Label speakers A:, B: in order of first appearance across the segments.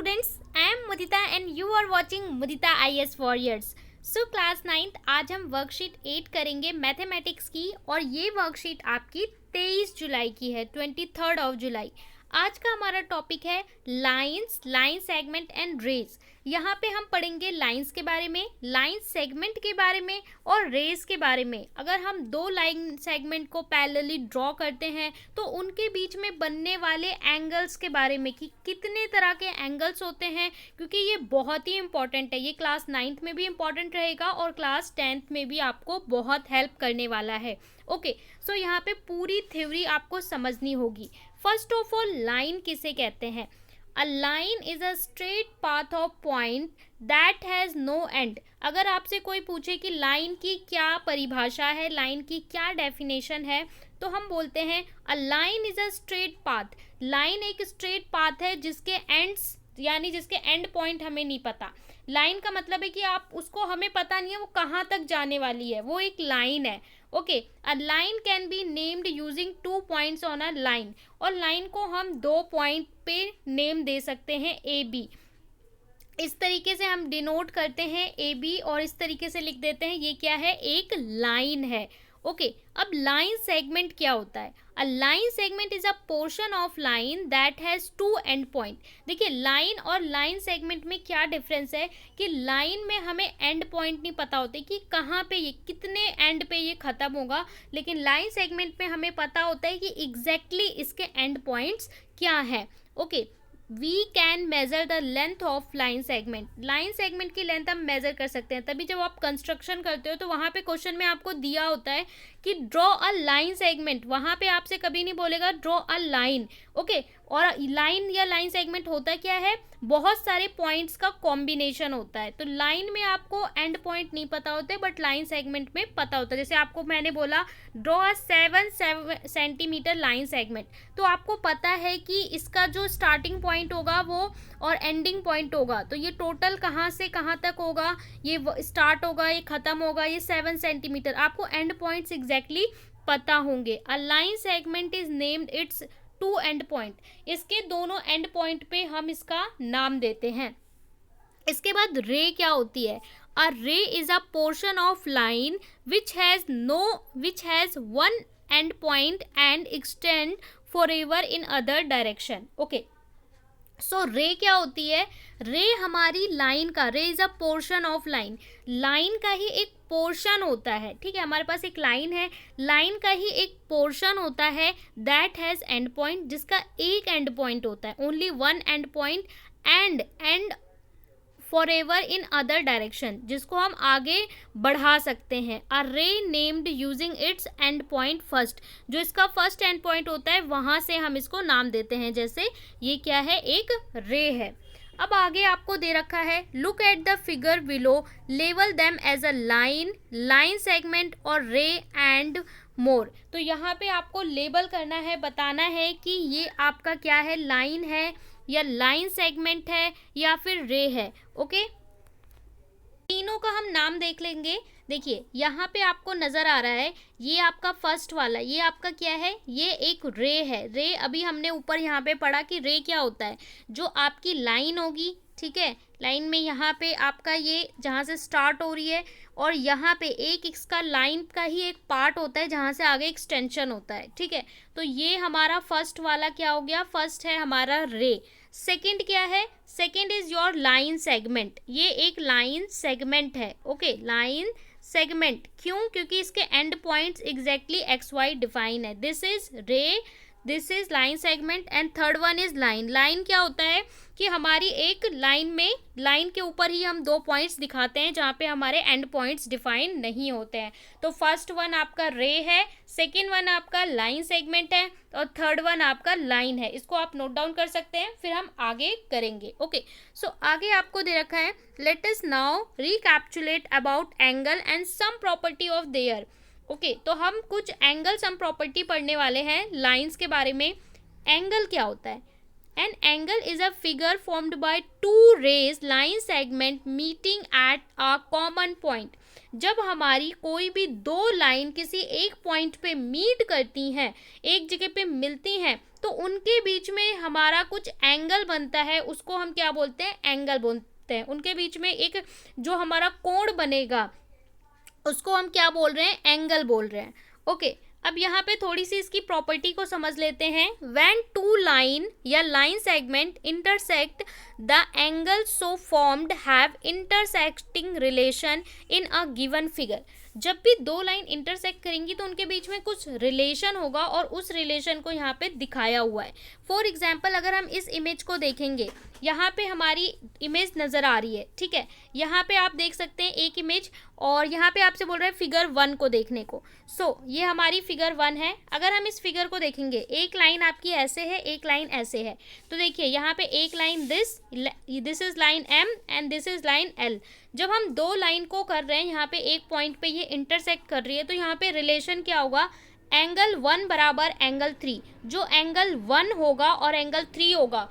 A: students, I am Mudita and you are watching Mudita IS Warriors. So class 9th आज हम worksheet 8 करेंगे mathematics की और ये वर्कशीट आपकी 23 जुलाई की है, 23rd ऑफ जुलाई। आज का हमारा टॉपिक है lines, line segment and rays. यहाँ पे हम पढ़ेंगे लाइंस के बारे में, लाइन सेगमेंट के बारे में और रेज के बारे में। अगर हम दो लाइन सेगमेंट को पैरेलली ड्रॉ करते हैं तो उनके बीच में बनने वाले एंगल्स के बारे में कि कितने तरह के एंगल्स होते हैं, क्योंकि ये बहुत ही इंपॉर्टेंट है। ये क्लास 9th में भी इंपॉर्टेंट रहेगा और क्लास 10th में भी आपको बहुत हेल्प करने वाला है। ओके, सो यहाँ पे पूरी थ्योरी आपको समझनी होगी। फर्स्ट ऑफ ऑल, लाइन किसे कहते हैं? A line is a straight path of point that has no end। अगर आपसे कोई पूछे कि लाइन की क्या परिभाषा है, लाइन की क्या डेफिनेशन है, तो हम बोलते हैं a line is a straight path। Line एक स्ट्रेट पाथ है जिसके एंड्स यानी जिसके एंड पॉइंट हमें नहीं पता। लाइन का मतलब है कि आप उसको हमें पता नहीं है वो कहाँ तक जाने वाली है, वो एक लाइन है। Okay, a line can be named using 2 points on a line. और लाइन को हम 2 पॉइंट पे नेम दे सकते हैं, ए बी। इस तरीके से हम डिनोट करते हैं ए बी और इस तरीके से लिख देते हैं ये क्या है, एक लाइन है। ओके, अब लाइन सेगमेंट क्या होता है? A line segment is a portion of line that has 2 and point. देखिए, लाइन और लाइन सेगमेंट में क्या डिफरेंस है कि लाइन में हमें एंड पॉइंट नहीं पता होते कि कहाँ पे ये, कितने एंड पे ये खत्म होगा, लेकिन लाइन सेगमेंट में हमें पता होता है कि एग्जैक्टली इसके एंड पॉइंट्स क्या है। Okay, we can measure the length of line segment. Line segment की लेंथ हम मेजर कर सकते हैं। तभी जब आप कंस्ट्रक्शन करते हो तो वहाँ पे क्वेश्चन में आपको दिया होता है कि ड्रॉ अ लाइन सेगमेंट। वहाँ पे आपसे कभी नहीं बोलेगा ड्रॉ अ लाइन। ओके, और लाइन या लाइन सेगमेंट होता क्या है, बहुत सारे पॉइंट्स का कॉम्बिनेशन होता है। तो लाइन में आपको एंड पॉइंट नहीं पता होते, बट लाइन सेगमेंट में पता होता है। जैसे आपको मैंने बोला draw a 7 centimetre line segment, तो आपको पता है कि इसका जो स्टार्टिंग पॉइंट होगा वो और एंडिंग पॉइंट होगा, तो ये टोटल कहाँ से कहाँ तक होगा, ये स्टार्ट होगा, ये खत्म होगा, ये 7 सेंटीमीटर। आपको एंड पॉइंट्स एग्जैक्टली पता होंगे। A line segment is named it's 2 and point. इसके दोनों एंड पॉइंट पे हम इसका नाम देते हैं। इसके बाद रे क्या होती है? A ray is a portion of line which has 1 end point and extend forever in other direction. Okay, so ray क्या होती है? रे हमारी लाइन का, ray is a portion of line, line का ही एक पोर्शन होता है। ठीक है, हमारे पास एक लाइन है, लाइन का ही एक पोर्शन होता है दैट हैज एंड पॉइंट, जिसका एक एंड पॉइंट होता है, only 1 end point and forever in other direction, जिसको हम आगे बढ़ा सकते हैं। अ रे named using its and point first, जो इसका फर्स्ट एंड पॉइंट होता है वहाँ से हम इसको नाम देते हैं। जैसे ये क्या है, एक रे है। अब आगे आपको दे रखा है, look at the figure below, label them as a line, line segment और रे एंड मोर। तो यहाँ पे आपको लेबल करना है, बताना है कि ये आपका क्या है, लाइन है या लाइन सेगमेंट है या फिर रे है। ओके, तीनों का हम नाम देख लेंगे। देखिए, यहाँ पे आपको नज़र आ रहा है, ये आपका फर्स्ट वाला, ये आपका क्या है, ये एक रे है। रे अभी हमने ऊपर यहाँ पे पढ़ा कि रे क्या होता है, जो आपकी लाइन होगी। ठीक है, लाइन में यहाँ पे आपका ये जहाँ से स्टार्ट हो रही है और यहाँ पे एक इसका लाइन का ही एक पार्ट होता है जहाँ से आगे एक्सटेंशन होता है। ठीक है, तो ये हमारा फर्स्ट वाला क्या हो गया, फर्स्ट है हमारा रे। सेकंड क्या है? Second is your line segment, ये एक लाइन सेगमेंट है। ओके, लाइन सेगमेंट क्यों? क्योंकि इसके end points exactly x y define है। This is ray, this is line segment and third one is line. Line क्या होता है कि हमारी एक लाइन में, लाइन के ऊपर ही हम 2 पॉइंट्स दिखाते हैं जहाँ पे हमारे एंड पॉइंट्स डिफाइन नहीं होते हैं। तो फर्स्ट वन आपका रे है, सेकेंड वन आपका लाइन सेगमेंट है और थर्ड वन आपका लाइन है। इसको आप नोट डाउन कर सकते हैं, फिर हम आगे करेंगे। ओके, सो आगे आपको दे रखा है, let us now recapitulate about angle and sum property of their. Okay, तो हम कुछ एंगल सम प्रॉपर्टी पढ़ने वाले हैं लाइंस के बारे में। एंगल क्या होता है? An angle is a figure formed by 2 rays line segment meeting at a common point. जब हमारी कोई भी 2 लाइन किसी एक पॉइंट पे मीट करती हैं, एक जगह पे मिलती हैं, तो उनके बीच में हमारा कुछ एंगल बनता है, उसको हम क्या बोलते हैं, एंगल बोलते हैं। उनके बीच में एक जो हमारा कोण बनेगा उसको हम क्या बोल रहे हैं, एंगल बोल रहे हैं। ओके, अब यहाँ पे थोड़ी सी इसकी प्रॉपर्टी को समझ लेते हैं। व्हेन टू लाइन या line segment intersect the angle so formed have intersecting relation in a given figure. जब भी दो लाइन इंटरसेक्ट करेंगी तो उनके बीच में कुछ रिलेशन होगा और उस रिलेशन को यहाँ पे दिखाया हुआ है। फॉर एग्जाम्पल अगर हम इस इमेज को देखेंगे, यहाँ पे हमारी इमेज नज़र आ रही है, ठीक है। यहाँ पे आप देख सकते हैं एक इमेज, और यहाँ पे आपसे बोल रहा है फिगर 1 को देखने को। ये हमारी फिगर 1 है। अगर हम इस फिगर को देखेंगे, एक लाइन आपकी ऐसे है, एक लाइन ऐसे है। तो देखिए यहाँ पे एक line this is line M and this is line L। जब हम दो लाइन को कर रहे हैं, यहाँ पे एक पॉइंट पे ये इंटरसेक्ट कर रही है, तो यहाँ पे रिलेशन क्या होगा, एंगल 1 बराबर एंगल 3। जो एंगल 1 होगा और एंगल 3 होगा,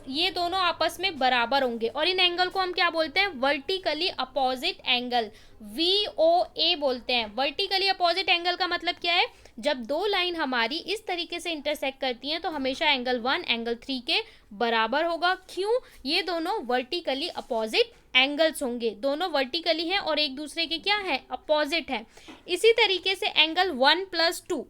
A: ये दोनों आपस में बराबर होंगे, और इन एंगल को हम क्या बोलते हैं, वर्टिकली अपोजिट एंगल, VOA बोलते हैं। वर्टिकली अपोजिट एंगल का मतलब क्या है, जब दो लाइन हमारी इस तरीके से इंटरसेक्ट करती हैं तो हमेशा एंगल 1 एंगल 3 के बराबर होगा। क्यों, ये दोनों वर्टिकली अपोजिट एंगल्स होंगे, दोनों वर्टिकली हैं और एक दूसरे के क्या है, अपोजिट है। इसी तरीके से एंगल 1 + 2,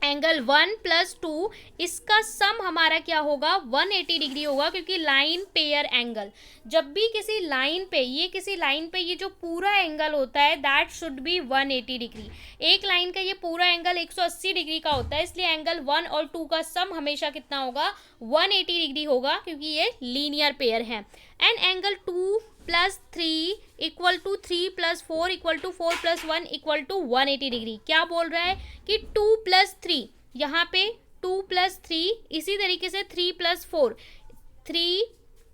A: एंगल 1 + 2 इसका सम हमारा क्या होगा, 180 डिग्री होगा, क्योंकि लाइन पेयर एंगल, जब भी किसी लाइन पे ये जो पूरा एंगल होता है दैट शुड बी 180 डिग्री। एक लाइन का ये पूरा एंगल 180 डिग्री का होता है, इसलिए एंगल 1 और 2 का सम हमेशा कितना होगा, 180 डिग्री होगा, क्योंकि ये लीनियर पेयर है। And angle 2 + 3 = 3 + 4 = 4 + 1 = 180 degree. क्या बोल रहा है कि 2 + 3, यहाँ पे 2 + 3, इसी तरीके से 3 + 4, 3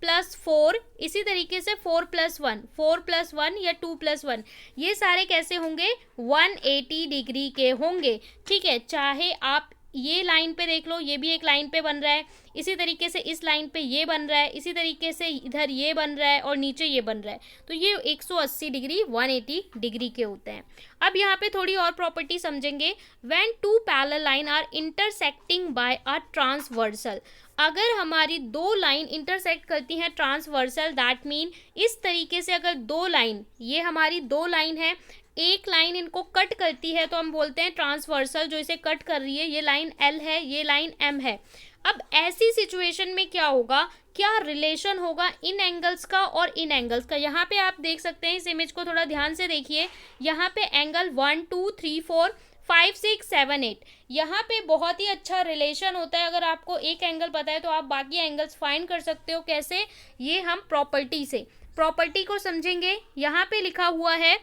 A: + 4, इसी तरीके से 4 + 1, 4 + 1 या 2 + 1, ये सारे कैसे होंगे, 180 डिग्री के होंगे, ठीक है। चाहे आप ये लाइन पे देख लो, ये भी एक लाइन पे बन रहा है, इसी तरीके से इस लाइन पे ये बन रहा है, इसी तरीके से इधर ये बन रहा है और नीचे ये बन रहा है, तो ये 180 डिग्री 180 डिग्री के होते हैं। अब यहाँ पे थोड़ी और प्रॉपर्टी समझेंगे। When two parallel line are intersecting by a transversal, अगर हमारी दो लाइन इंटरसेक्ट करती हैं ट्रांसवर्सल, दैट मीन इस तरीके से अगर दो लाइन, ये हमारी दो लाइन है, एक लाइन इनको कट करती है तो हम बोलते हैं ट्रांसवर्सल, जो इसे कट कर रही है, ये लाइन L है, ये लाइन M है। अब ऐसी सिचुएशन में क्या होगा, क्या रिलेशन होगा इन एंगल्स का और इन एंगल्स का। यहाँ पे आप देख सकते हैं, इस इमेज को थोड़ा ध्यान से देखिए, यहाँ पे एंगल 1 2 3 4 5 6 7 8, यहाँ पे बहुत ही अच्छा रिलेशन होता है। अगर आपको एक एंगल पता है तो आप बाकी एंगल्स फाइंड कर सकते हो। कैसे, ये हम प्रॉपर्टी को समझेंगे। यहाँ पे लिखा हुआ है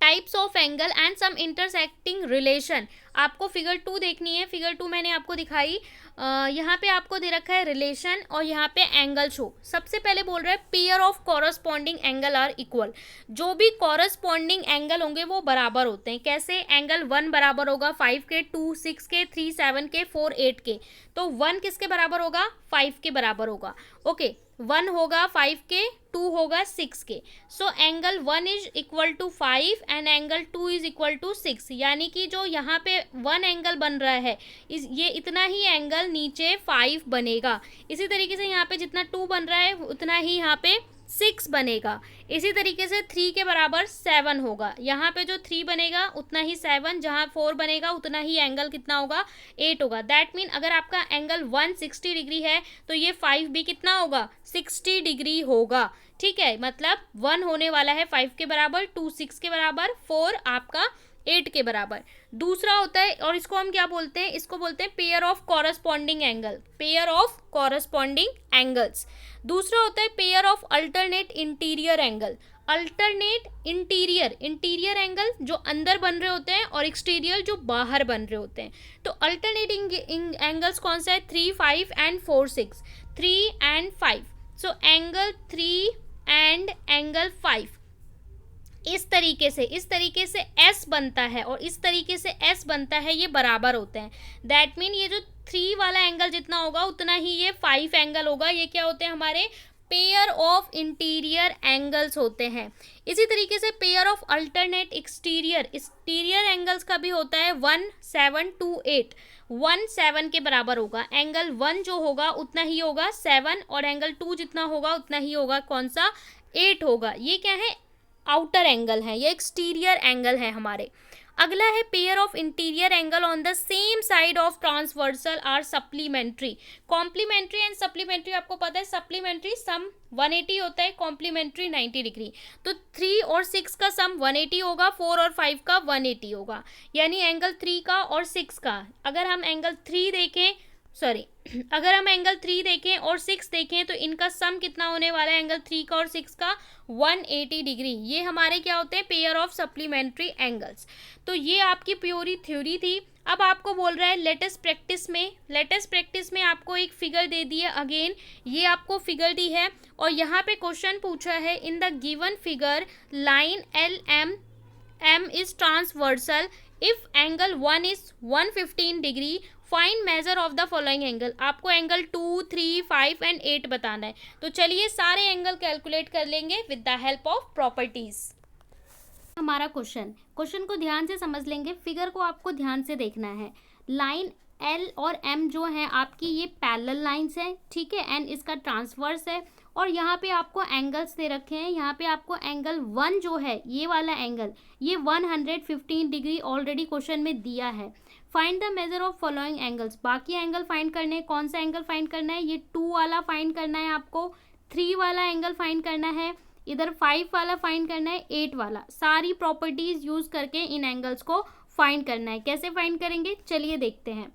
A: types of angle and some intersecting relation. आपको फिगर 2 देखनी है, फिगर 2 मैंने आपको दिखाई। यहाँ पे आपको दे रखा है रिलेशन और यहाँ पे एंगल शो। सबसे पहले बोल रहा है pair of corresponding angle are equal, जो भी कॉरस्पॉन्डिंग एंगल होंगे वो बराबर होते हैं। कैसे, एंगल 1 बराबर होगा 5 के, 2 6 के, 3 7 के, 4 8 के, तो 1 किसके बराबर होगा, 5 के बराबर होगा। ओके, 1 होगा 5 के, 2 होगा 6 के। So angle 1 is equal to 5 and angle 2 is equal to 6, यानी कि जो यहाँ पे 1 एंगल बन रहा है, ये इतना ही एंगल नीचे 5 बनेगा। इसी तरीके से यहाँ पे जितना 2 बन रहा है उतना ही यहाँ पे 6 बनेगा। इसी तरीके से 3 के बराबर 7 होगा, यहाँ पे जो 3 बनेगा उतना ही 7, जहाँ 4 बनेगा उतना ही एंगल कितना होगा, 8 होगा। दैट मीन अगर आपका एंगल 160 डिग्री है तो ये 5 भी कितना होगा, 60 डिग्री होगा, ठीक है। मतलब 1 होने वाला है 5 के बराबर, 2 6 के बराबर, 4 आपका 8 के बराबर। दूसरा होता है, और इसको हम क्या बोलते हैं, इसको बोलते हैं pair of corresponding angle, pair of corresponding angles. दूसरा होता है pair of alternate interior angle. Alternate interior angle जो अंदर बन रहे होते हैं और एक्सटीरियर जो बाहर बन रहे होते हैं। तो अल्टरनेटिंग एंगल्स कौन सा है, 3 5 and 4 6, 3 and 5। So angle 3 and angle 5 इस तरीके से S बनता है और इस तरीके से S बनता है, ये बराबर होते हैं। दैट मीन ये जो 3 वाला एंगल जितना होगा उतना ही ये 5 एंगल होगा। ये क्या होते हैं, हमारे पेयर ऑफ इंटीरियर एंगल्स होते हैं। इसी तरीके से pair of alternate exterior angles का भी होता है 1728। 17 के बराबर होगा, एंगल 1 जो होगा उतना ही होगा 7 और एंगल 2 जितना होगा उतना ही होगा कौन सा, 8 होगा। ये क्या है, आउटर एंगल है, ये एक्सटीरियर एंगल है हमारे। अगला है pair of interior angle on the same side of transversal are supplementary. Complementary and supplementary आपको पता है, सप्लीमेंट्री सम 180 होता है, कॉम्प्लीमेंट्री 90 डिग्री। तो 3 और 6 का सम 180 होगा, 4 और 5 का 180 होगा, यानी एंगल 3 का और 6 का। अगर हम एंगल 3 देखें अगर हम एंगल 3 देखें और 6 देखें तो इनका सम कितना होने वाला है, एंगल 3 का और 6 का 180 डिग्री। ये हमारे क्या होते हैं, पेयर ऑफ सप्लीमेंट्री एंगल्स। तो ये आपकी प्योरी थ्योरी थी। अब आपको बोल रहा है लेटेस्ट प्रैक्टिस में आपको एक फिगर दे दी है। अगेन ये आपको फिगर दी है और यहाँ पे क्वेश्चन पूछा है, in the given figure line LM is transversal if angle 1 is 115 degree, find measure of the following angle. आपको एंगल 2, 3, 5 एंड 8 बताना है। तो चलिए सारे एंगल कैलकुलेट कर लेंगे with the help of properties. हमारा क्वेश्चन को ध्यान से समझ लेंगे, फिगर को आपको ध्यान से देखना है। लाइन L और M जो है आपकी ये पैरेलल लाइंस है, ठीक है, एंड इसका ट्रांसवर्स है। और यहाँ पे आपको एंगल्स दे रखे हैं। यहाँ पे आपको एंगल 1 जो है ये वाला एंगल, ये 115 डिग्री ऑलरेडी क्वेश्चन में दिया है। Find the measure of following angles, बाकी एंगल फाइंड करने हैं। कौन सा एंगल फाइंड करना है, ये 2 वाला फाइंड करना है आपको, 3 वाला एंगल फाइंड करना है, इधर 5 वाला फाइंड करना है, 8 वाला। सारी प्रॉपर्टीज यूज करके इन एंगल्स को फाइंड करना है। कैसे फाइंड करेंगे चलिए देखते हैं।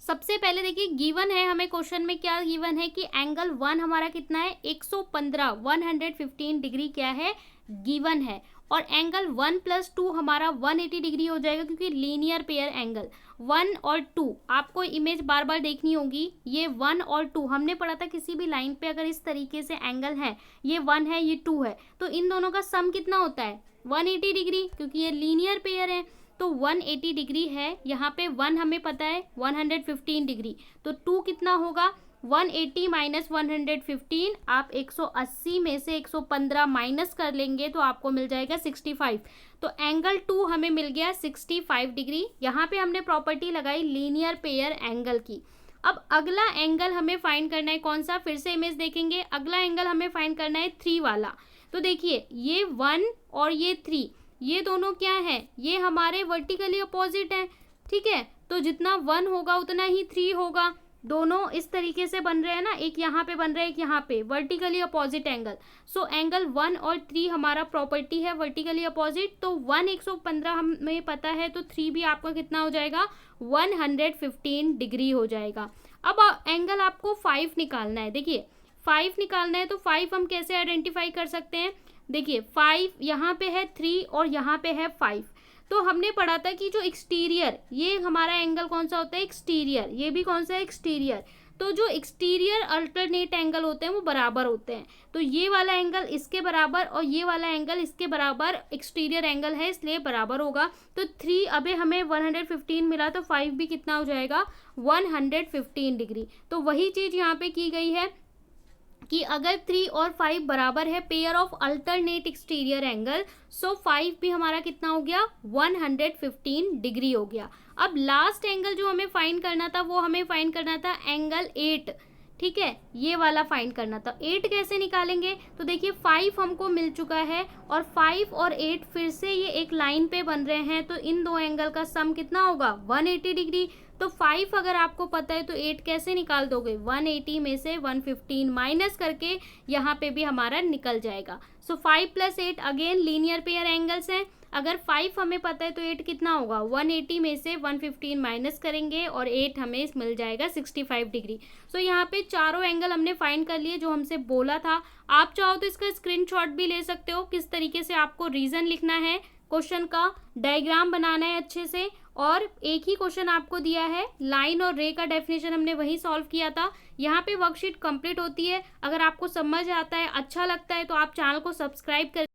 A: सबसे पहले देखिए गिवन है हमें, क्वेश्चन में क्या गिवन है कि एंगल 1 हमारा कितना है, 115 डिग्री क्या है, गिवन है। और एंगल 1 + 2 हमारा 180 डिग्री हो जाएगा, क्योंकि लीनियर पेयर एंगल 1 और 2 आपको इमेज बार बार देखनी होगी। ये 1 और 2 हमने पढ़ा था, किसी भी लाइन पे अगर इस तरीके से एंगल है, ये 1 है ये 2 है, तो इन दोनों का सम कितना होता है 180 डिग्री, क्योंकि ये लीनियर पेयर है। तो 180 डिग्री है, यहाँ पे 1 हमें पता है 115 डिग्री, तो 2 कितना होगा 180 - 115। आप 180 में से 115 माइनस कर लेंगे तो आपको मिल जाएगा 65। तो एंगल 2 हमें मिल गया 65 डिग्री। यहाँ पे हमने प्रॉपर्टी लगाई लीनियर पेयर एंगल की। अब अगला एंगल हमें फाइंड करना है कौन सा, फिर से इमेज देखेंगे। अगला एंगल हमें फाइंड करना है 3 वाला। तो देखिए ये 1 और ये 3, ये दोनों क्या है, ये हमारे वर्टिकली अपोजिट हैं, ठीक है। तो जितना 1 होगा उतना ही 3 होगा। दोनों इस तरीके से बन रहे हैं ना, एक यहाँ पे बन रहा है एक यहाँ पे, वर्टिकली अपोजिट एंगल। सो एंगल 1 और 3 हमारा प्रॉपर्टी है वर्टिकली अपोजिट। तो 1 115 हमें पता है, तो 3 भी आपका कितना हो जाएगा 115 डिग्री हो जाएगा। अब एंगल आपको 5 निकालना है। देखिए 5 निकालना है, तो 5 हम कैसे आइडेंटिफाई कर सकते हैं। देखिए 5 यहाँ पे है 3 और यहाँ पे है 5। तो हमने पढ़ा था कि जो एक्सटीरियर, ये हमारा एंगल कौन सा होता है एक्सटीरियर, ये भी कौन सा है एक्सटीरियर। तो जो एक्सटीरियर अल्टरनेट एंगल होते हैं वो बराबर होते हैं। तो ये वाला एंगल इसके बराबर और ये वाला एंगल इसके बराबर एक्सटीरियर एंगल है, इसलिए बराबर होगा। तो 3 अबे हमें 115 मिला, तो 5 भी कितना हो जाएगा 115 डिग्री। तो वही चीज़ यहाँ पे की गई है कि अगर 3 और 5 बराबर है pair of alternate exterior angle, so 5 भी हमारा कितना हो गया 115 डिग्री हो गया। अब लास्ट एंगल जो हमें फाइंड करना था वो हमें फाइंड करना था एंगल 8, ठीक है, ये वाला फाइंड करना था। 8 कैसे निकालेंगे, तो देखिए 5 हमको मिल चुका है और 5 और 8 फिर से ये एक लाइन पे बन रहे हैं, तो इन दो एंगल का सम कितना होगा 180 डिग्री। तो 5 अगर आपको पता है तो 8 कैसे निकाल दोगे, 180 में से 115 माइनस करके यहाँ पे भी हमारा निकल जाएगा। सो 5 + 8 अगेन लीनियर पेयर एंगल्स हैं। अगर 5 हमें पता है तो 8 कितना होगा 180 में से 115 माइनस करेंगे और 8 हमें मिल जाएगा 65 डिग्री। सो यहाँ पे चारों एंगल हमने फाइंड कर लिए जो हमसे बोला था। आप चाहो तो इसका स्क्रीनशॉट भी ले सकते हो, किस तरीके से आपको रीजन लिखना है, क्वेश्चन का डायग्राम बनाना है अच्छे से। और एक ही क्वेश्चन आपको दिया है, लाइन और रे का डेफिनेशन हमने वही सॉल्व किया था। यहाँ पे वर्कशीट कंप्लीट होती है। अगर आपको समझ आता है, अच्छा लगता है, तो आप चैनल को सब्सक्राइब कर